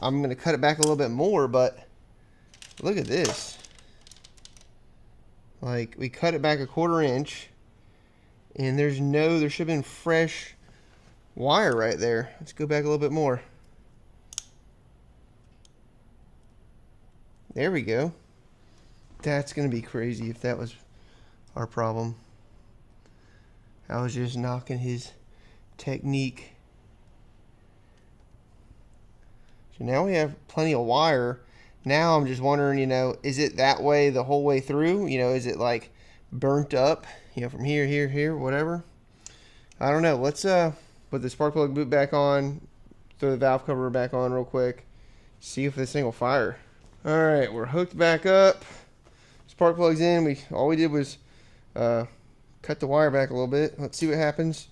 I'm going to cut it back a little bit more, but look at this. Like, we cut it back a 1/4 inch, and there should have been fresh wire right there. Let's go back a little bit more. There we go. That's going to be crazy if that was our problem. I was just knocking his technique. So now we have plenty of wire. Now I'm just wondering, is it that way the whole way through? Is it like burnt up, from here, whatever? I don't know. Let's put the spark plug boot back on, throw the valve cover back on real quick, see if this thing will fire. All right, we're hooked back up. Spark plug's in. All we did was cut the wire back a little bit. Let's see what happens